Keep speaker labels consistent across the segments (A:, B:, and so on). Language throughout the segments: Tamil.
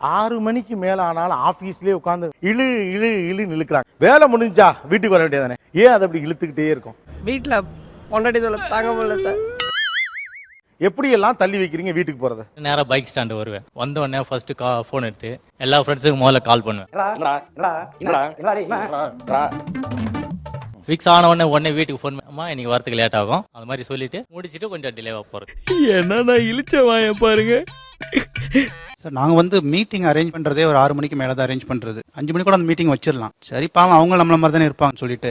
A: 6 மணிக்கு மேல ஆனாலும் ஆபீஸ்லயே உட்கார்ந்து இழு இழு இழு இழுக்கிறாங்க. வேலை முடிஞ்சா வீட்டுக்கு வர வேண்டியதானே, ஏன் அதை அப்படி இழுத்துக்கிட்டே இருக்கும்?
B: வீட்டுல பொண்டாட்டி தொல்லை தாங்க முடியல சார்.
A: எப்படி எல்லாம் தள்ளி வைக்கிறீங்க வீட்டுக்கு போறத?
C: நேரா பைக் ஸ்டாண்டு வருவேன். வந்த உடனே ஃபர்ஸ்ட் ஃபோன் எடுத்து எல்லா ஃப்ரெண்ட்ஸுக்கும் முதல்ல கால் பண்ணுவேன். ஃபிக்ஸ் ஆன உடனே வீட்டுக்கு ஃபோன் அம்மா இன்னைக்கு வரதுக்கு லேட் ஆகும் அது மாதிரி சொல்லிட்டு முடிச்சுட்டு கொஞ்சம் டிலேவா போறது.
D: என்னன்னா இழிச்சவாய பாருங்க
E: சார். நாங்கள் மீட்டிங் அரேஞ்ச் பண்ணுறதே ஒரு 6 மணிக்கு மேலே தான் அரேஞ்ச் பண்ணுறது. 5 மணிக்கு கூட அந்த மீட்டிங் வச்சிடலாம். சரி பாவம் அவங்க நம்மள மாதிரி தானே இருப்பாங்கன்னு சொல்லிட்டு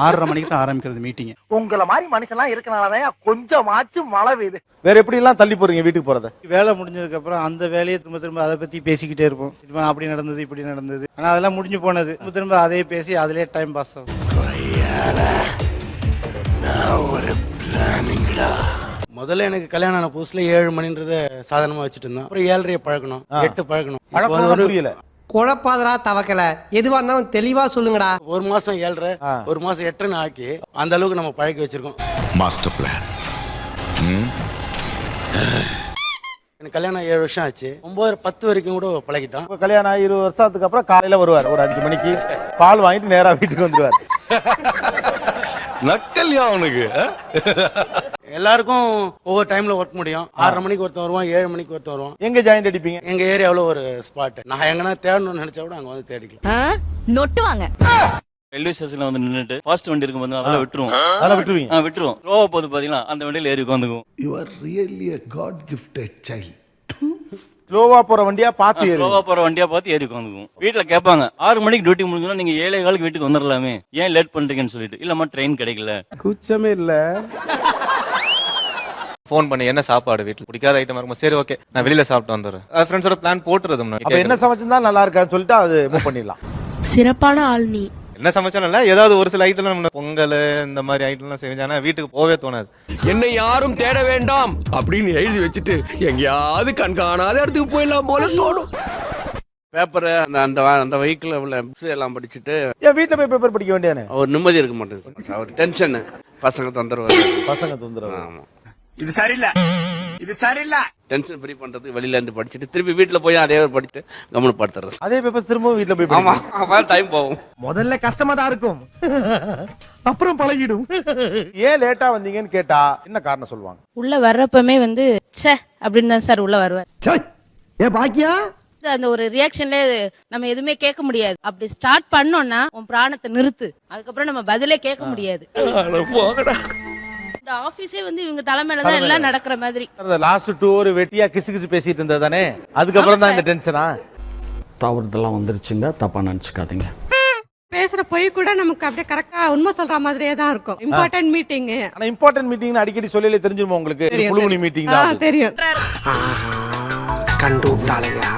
E: 6:30 மணிக்கு தான் ஆரம்பிக்கிறது மீட்டிங்.
B: உங்களை மாதிரி மனுஷன்லாம் இருக்கனாலதான் கொஞ்சமாச்சும் மழை பெய்யுது.
A: வேற எப்படி எல்லாம் தள்ளி போறீங்க வீட்டுக்கு போறத?
E: வேலை முடிஞ்சதுக்கு அப்புறம் அந்த வேலையை திரும்ப திரும்ப அதை பற்றி பேசிக்கிட்டே இருப்போம். திரும்ப அப்படி நடந்தது இப்படி நடந்தது, ஆனால் அதெல்லாம் முடிஞ்சு போனது. திரும்ப திரும்ப அதே பேசி அதிலே டைம் பாஸ் ஆகும். முதல்ல எனக்கு கல்யாணம் ஆன புதுசுல 7 மணின்றத சாதாரணமா வச்சுட்டு இருந்தோம். அப்புறம் 7:30 பழக்கணும், 8 பழக்கணும்.
A: புரியல.
B: குழப்பாதரா தவக்கல, எதுவா இருந்தாலும் தெளிவா சொல்லுங்கடா.
E: ஒரு மாசம் 7:30, ஒரு மாசம் 8 ஆக்கி அந்த அளவுக்கு நம்ம பழக்கி வச்சிருக்கோம்.
F: Master plan.
E: எனக்கு கல்யாணம் 7 வருஷம் ஆச்சு. 9-10 வரைக்கும் கூட பழகிட்டோம்.
A: கல்யாணம் ஆகி 20 வருஷத்துக்கு அப்புறம் காலையில வருவார். ஒரு 5 மணிக்கு பால் வாங்கிட்டு நேரா வீட்டுக்கு வந்துருவார்.
F: நக்கல்யா அவனுக்கு.
E: எல்லாருக்கும் ஒவ்வொரு டைம்ல ஒர்க் முடியும். 6:30 மணிக்கு ஒருத்தர் வருவான், 7 மணிக்கு ஒருத்தர் வருவான்.
A: எங்க ஜாயிண்ட் அடிப்பீங்க?
E: எங்க ஏரியாவில் ஒரு ஸ்பாட். நான் எங்கன்னா தேடணும்னு நினைச்சா கூட அங்க வந்து தேடிக்கலாம்.
G: நொட்டுவாங்க.
H: ரயில்வே ஸ்டேஷன்ல வந்து நின்னுட்டு ஃபர்ஸ்ட் வண்டி இருக்கும் போது அதெல்லாம் விட்டுருவோம்.
A: அதெல்லாம் விட்டுருவீங்க?
H: விட்டுருவோம். ரோவ போது பாத்தீங்கன்னா அந்த வண்டியில ஏறி உட்காந்துக்குவோம்.
F: You are really a God gifted child.
A: ஸ்லோவா போற வண்டியா பார்த்து
H: ஸ்லோவா போற வண்டியா பார்த்து ஏறி உட்காந்துக்குவோம். வீட்டுல கேட்பாங்க 6 மணிக்கு டியூட்டி முடிஞ்சா நீங்க 7:15 வீட்டுக்கு வந்துடலாமே, ஏன் லேட் பண்றீங்கன்னு சொல்லிட்டு. இல்லம்மா ட்ரெயின் கிடைக்கல.
A: கூச்சமே இல்ல.
I: ஃபோன் பண்ணி என்ன சாப்பாடு வீட்டுல பிடிக்காத ஐட்டம் இருக்கும், சரி ஓகே நான் வெளியில சாப்பிட்டு வந்துடுறேன். ஃப்ரெண்ட்ஸோட பிளான் போட்டுறது.
A: அப்ப என்ன சமைச்சிருந்தா நல்லா இருக்கான்னு சொல்லிட்டு அது மூவ் பண்ணிடலாம்.
G: சிறப்பான ஆள் நீ.
I: என்ன சமைச்சாலும் இல்ல, ஏதாவது ஒரு சில ஐட்டம் பொங்கல் இந்த மாதிரி ஐட்டம்லாம் செஞ்சானா வீட்டுக்கு போவே தோணாது.
D: என்னை யாரும் தேட வேண்டாம் அப்படின்னு எழுதி வச்சுட்டு எங்கேயாவது கண்காணாத இடத்துக்கு போயிடலாம் போல தோணும். பேப்பரை அந்த வெஹிக்கிள் உள்ள புக்ஸ் எல்லாம் படிச்சுட்டு
A: ஏன் வீட்டுல போய் பேப்பர் படிக்க வேண்டியதானே?
D: அவர் நிம்மதி இருக்க மாட்டேன் சார். அவர் டென்ஷன், பசங்க தொந்தரவு.
A: பசங்க தொந்தரவு.
D: ஆமா,
B: இது சரியில்லை, இது சரியில்லை.
D: டென்ஷன் ஃப்ரீ பண்றதுக்கு வெளியில இருந்து படிச்சுட்டு திருப்பி வீட்டுல போய் அதே படிச்சுட்டு கவனப்படுத்துறது.
A: அதே பேப்பர் திரும்பவும் வீட்டுல போய்
D: ஆமா, அவ்வளவு டைம் போகும்.
B: முதல்ல கஷ்டமா தான் இருக்கும், அப்புறம் பழகிடும்.
A: ஏன் லேட்டா வந்தீங்கன்னு கேட்டா என்ன காரணம் சொல்லுவாங்க?
G: உள்ள வர்றப்பமே ச்சே அப்படின்னு தான் சார் உள்ள வருவார்.
B: ஏ பாக்கியா,
G: அந்த ஒரு ரியாக்ஷன்ல நம்ம எதுவுமே கேட்க முடியாது. அப்படி ஸ்டார்ட் பண்ணோம்னா உன் பிராணத்தை நிறுத்து, அதுக்கப்புறம் நம்ம பதிலே கேட்க முடியாது. இந்த ஆபீஸே இவங்க தலைமையிலதான் எல்லாம் நடக்கிற மாதிரி.
A: லாஸ்ட் 2 ஒரு வெட்டியா கிசு பேசிட்டு இருந்தது தானே, அதுக்கப்புறம் தான் இந்த டென்ஷனா.
J: தவறுதெல்லாம் வந்துருச்சுங்க, தப்பா நினைச்சுக்காதீங்க.
G: பேசுற போய் கூட நமக்கு அப்படியே கரெக்டா உண்மை சொல்ற மாதிரியே தான் இருக்கும். Important meeting.
A: ஆனா இம்பார்ட்டன்ட் மீட்டிங் அடிக்கடி சொல்லலே தெரிஞ்சிருமா உங்களுக்கு? குழுமணி மீட்டிங் தான்
G: தெரியும்.
B: கண்டு விட்டாளையா,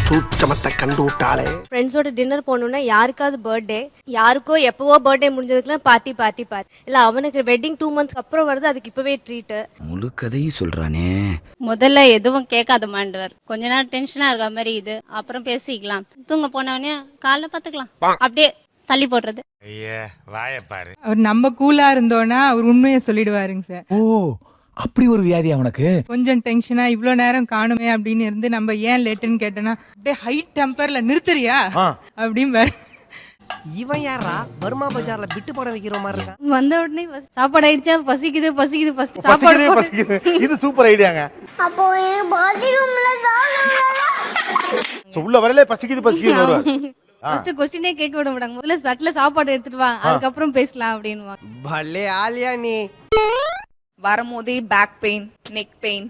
B: சூச்சமத்தை கண்டு விட்டாளே.
G: ஃப்ரெண்ட்ஸோட டின்னர் போகணும்னா யாருக்காவது பர்த்டே, யாருக்கோ எப்பவோ பர்த்டே முடிஞ்சதுக்குலாம் பார்ட்டி பார்ட்டி பார்ட்டி. இல்ல அவனுக்கு வெட்டிங் 2 months அப்புறம் வருது, அதுக்கு இப்பவே ட்ரீட்.
J: முழு கதையும் சொல்றானே.
G: முதல்ல எதுவும் கேட்காத மாண்டுவார். கொஞ்ச நேரம் டென்ஷனா இருக்க மாதிரி இது, அப்புறம் பேசிக்கலாம். தூங்க போனவனே காலைல பாத்துக்கலாம், அப்படியே தள்ளி போடுறது.
K: அவர் நம்ம கூலா இருந்தோம்னா அவர் உண்மையை சொல்லிடுவாருங்க சார்.
J: ஓ, அப்படி ஒரு வியாதி அவனுக்கு.
K: கொஞ்சம் டென்ஷனா இவ்ளோ நேரம் காணுமே அப்படின்னு இருந்து நம்ம ஏன் லேட்டுன்னு கேட்டோம்னா அப்படியே ஹை டெம்பர்ல நிறுத்துறியா அப்படின்னு.
B: இவன் யாரா பர்மா பஜார்ல பிட்டு படம் வைக்கிற மாதிரி இருக்கா?
G: வந்த உடனே சாப்பாடு ஆயிடுச்சா, பசிக்குது பசிக்குது ஃபர்ஸ்ட்
A: சாப்பாடு
G: சாப்பாடு
A: பசிக்குது. இது சூப்பர் ஐடியாங்க.
G: அப்போ பாத்ரூம்ல
A: உள்ள வரலே பசிக்குது பசிக்குது வருவார்.
G: ஃபர்ஸ்ட் क्वेश्चनே கேட்க விட மாட்டாங்க. முதல்ல சட்ல சாப்பாடு எடுத்துட்டு வா, அதுக்கப்புறம் பேசலாம் அப்படின்னுவா.
B: பல்லே ஆலியா நீ.
G: வரும்போதே பேக் பெயின், நெக் பெயின்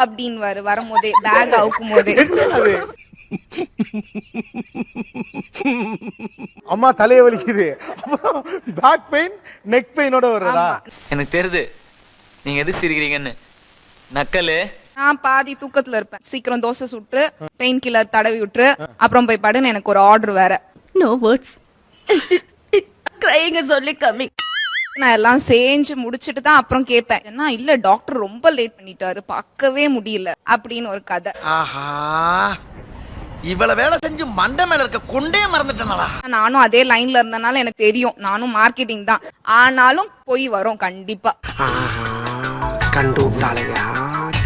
G: அப்படின்னு வரும்போதே பேக் அவுக்கும் போதே
A: அம்மா தலைய வலிக்குது, அப்புறம் பேக் பெயின் நெக் பெயினோட வருதா?
I: எனக்கு தெரியுது நீங்க எது சிரிக்கிறீங்கன்னு. நக்கலு.
G: நான் பாதி தூக்கத்துல இருப்பேன். சீக்கிரம் தோசை சுட்டு பெயின் கில்லர் தடவி விட்டு அப்புறம் போய் படுன்னு எனக்கு ஒரு ஆர்டர் வேற. No words crying is only coming. நான் எல்லாம் செஞ்சு முடிச்சிட்டு தான் அப்புறம் கேட்பேன். ஏன்னா இல்ல டாக்டர் ரொம்ப லேட் பண்ணிட்டாரு, பார்க்கவே முடியல அப்படின்னு ஒரு கதை.
B: ஆஹா, இவ்வளவு வேலை செஞ்சு மண்டை மேல இருக்க கொண்டே மறந்துட்டேனா?
G: நானும் அதே லைன்ல இருந்தனால எனக்கு தெரியும், நானும் மார்க்கெட்டிங் தான். ஆனாலும் போய் வரும் கண்டிப்பா.
B: கண்டு விட்டாளையா,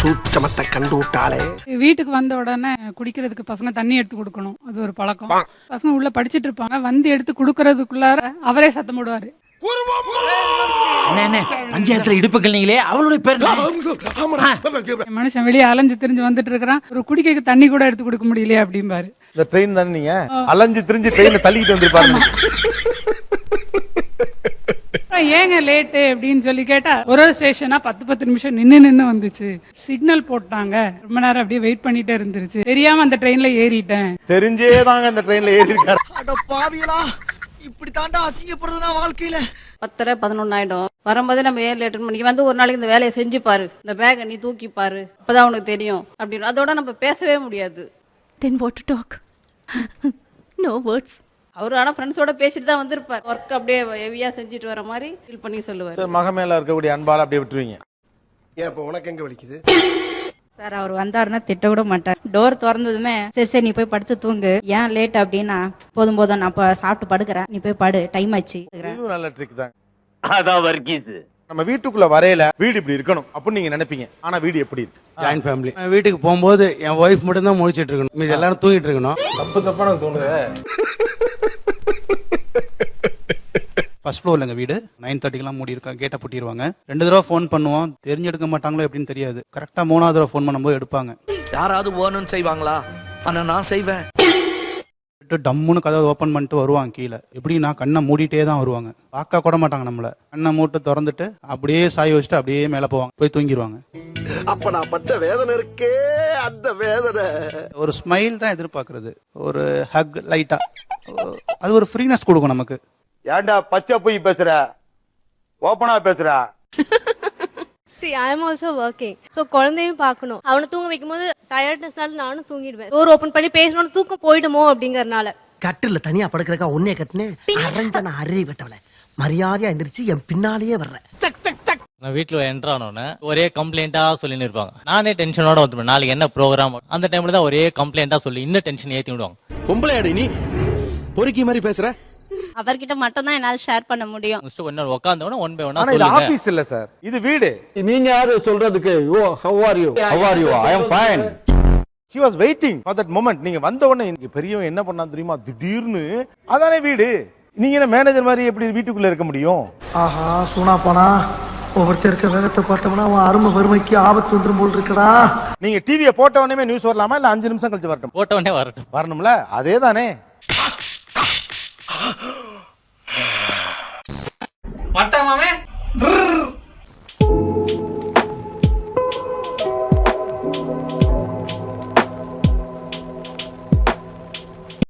B: சூட்சமத்தை கண்டு விட்டாலே.
K: வீட்டுக்கு வந்த உடனே குடிக்கிறதுக்கு பசங்க தண்ணி எடுத்து கொடுக்கணும், அது ஒரு பழக்கம். பசங்க உள்ள படிச்சிட்டு இருப்பாங்க, வந்து எடுத்து குடுக்கறதுக்குள்ளார அவரே சத்தம் போடுவாரு.
J: பஞ்சாயத்துல இடுப்பு கிள்ளீங்களே அவளுடைய பேர்
K: மனுஷன் வெளியே அலைஞ்சு திரிஞ்சு வந்துட்டு இருக்கிறான், ஒரு குடிக்க தண்ணி கூட எடுத்து கொடுக்க முடியலையே அப்படிம்பாரு.
A: இந்த ட்ரெயின் தானே நீங்க அலைஞ்சு திரிஞ்சு ட்ரெயினை தள்ளிக்கிட்டு வந்திருப்பாரு.
K: ஏங்க லேட்டு அப்படின்னு சொல்லி கேட்டா ஒரு ஸ்டேஷனா 10 நிமிஷம் நின்னு வந்துச்சு, சிக்னல் போட்டாங்க, ரொம்ப நேரம் அப்படியே வெயிட் பண்ணிட்டே இருந்துருச்சு, தெரியாம அந்த ட்ரெயின்ல ஏறிட்டேன்.
A: தெரிஞ்சே தாங்க அந்த ட்ரெயின்ல ஏறி இருக்காரு.
B: அட பாவிகளா, இப்படி தாண்டா அசிங்கப்படுறதுனா வாழ்க்கையில.
G: 10:11 ஆயிடும். வரும்போது நம்ம ஏன் லேட் பண்ணி வந்து ஒரு நாளைக்கு இந்த வேலையை செஞ்சு பாரு, இந்த பேக்கை நீ தூக்கி பாரு, அப்பதான் உனக்கு தெரியும் அப்படின்னு. அதோட நம்ம பேசவே முடியாது.
L: Then what to talk? No words.
G: அவரு ஆனா ஃப்ரெண்ட்ஸோட பேசிட்டு தான் வந்திருப்பார். ஒர்க் அப்படியே ஹெவியா செஞ்சுட்டு வர மாதிரி ஃபீல் பண்ணி சொல்லுவார்.
A: சார் மக மேல இருக்கக்கூடிய அன்பால அப்படியே விட்டுருவீங்க.
B: ஏன் இப்ப உனக்கு எங்க வலிக்குது?
L: சார் அவர் வந்தாருன்னா திட்ட விட மாட்டார். டோர் திறந்ததுமே சரி நீ போய் படுத்து தூங்கு, ஏன் லேட் அப்படின்னா போதும் நான் சாப்பிட்டு படுக்கிறேன், நீ போய் படு, டைம் ஆச்சு.
A: இது நல்ல ட்ரிக் தான்.
H: அதான் வர்க்கீஸ்.
A: நம்ம வீட்டுக்குள்ள வரையில வீடு இப்படி இருக்கணும் அப்படின்னு நீங்க நினைப்பீங்க, ஆனா வீடு எப்படி இருக்கு?
J: Joint family. வீட்டுக்கு போகும்போது என் ஒய்ஃப் மட்டும் தான் முழிச்சிட்டு இருக்கணும், மீதி எல்லாரும் தூங்கிட்டு இருக்கணும்.
D: தப்பா எனக்கு தோணுது.
E: ஃபர்ஸ்ட் ஃப்ளோர்ல எங்க வீடு 9:30க்கெல்லாம் மூடி இருக்கா, கேட்டை பூட்டிடுவாங்க. 2 தடவை ஃபோன் பண்ணுவோம், தெரிஞ்செடுக்க மாட்டாங்களோ எப்படின்னு தெரியாது. கரெக்டா 3ஆவது தடவை ஃபோன் பண்ணும்போது எடுப்பாங்க.
B: யாராவது வேணும்னு செய்வாங்களா? ஆனா நான் செய்வேன்.
E: டம்முன்னு கதவை ஓப்பன் பண்ணிட்டு வருவாங்க கீழே. எப்படின்னா கண்ணை மூடிட்டே தான் வருவாங்க, பார்க்க கூட மாட்டாங்க நம்மள. கண்ணை மூட்டு திறந்துட்டு அப்படியே சாய் வச்சுட்டு அப்படியே மேல போவாங்க, போய் தூங்கிடுவாங்க.
B: அப்ப நான் பட்ட வேதனை இருக்கே, அந்த வேதனை.
E: ஒரு ஸ்மைல் தான் எதிர்பார்க்கறது, ஒரு ஹக் லைட்டா, அது ஒரு ஃப்ரீனஸ் கொடுக்கும் நமக்கு.
A: ஏன்டா பச்சை போய் பேசுற, ஓப்பனா பேசுற.
L: See, I am also working. So குழந்தையும் பார்க்கணும். அவனை தூங்க வைக்கும்போது டயர்ட்னஸ்னால நானும் தூங்கிடுவேன். டோர் ஓபன் பண்ணி பேசணும்னு தூக்கம் போயிடுமோ அப்படிங்கறனால.
B: கட்டில தனியா படுக்கிறக்கா ஒன்னே கட்டினேன். அரஞ்சன அறிவி கட்டவள மரியாதையா எந்திரிச்சு என் பின்னாலேயே வர்ற.
C: நான் வீட்டுல என்டர் ஆனோன்னு ஒரே கம்ப்ளைண்டா சொல்லின்னு இருப்பாங்க. நானே டென்ஷனோட வந்துருப்பேன், நாளைக்கு என்ன ப்ரோக்ராம். அந்த டைம்ல தான் ஒரே கம்ப்ளைண்டா சொல்லி இன்னும் டென்ஷன் ஏத்தி விடுவாங்க.
J: பொம்பளையாடி நீ பொறுக்கி மாதிரி பேசுற.
G: அவர்கிட்ட மட்டும் தான் என்னால ஷேர் பண்ண முடியும்.
C: ஒன்னு உட்காந்தவன ஒன் பை ஒன்னா
A: ஆனா இது
C: சொல்லுங்க.
A: ஆபீஸ் இல்ல சார், இது வீடு.
J: நீங்க யாரு சொல்றதுக்கு? Oh how are you? How are you? I am fine.
A: She was waiting for that moment. நீங்க வந்த உடனே இங்க பெரியவன் என்ன பண்ணா தெரியுமா, திடீர்னு அதானே வீடு. நீங்க என்ன மேனேஜர் மாதிரி எப்படி வீட்டுக்குள்ள இருக்க முடியும்?
B: ஆஹா சூனா போனா ஒவ்வொருத்தர் இருக்க வேகத்தை பார்த்தோம்னா அவன் அருமை வறுமைக்கு ஆபத்து வந்துரும் போல் இருக்கடா.
A: நீங்க டிவியை போட்ட உடனே நியூஸ் வரலாமா இல்ல 5 நிமிஷம் கழிச்சு வரட்டும்?
C: போட்ட உடனே
A: வரணும்ல, அதே தானே.
K: மட்டமாமே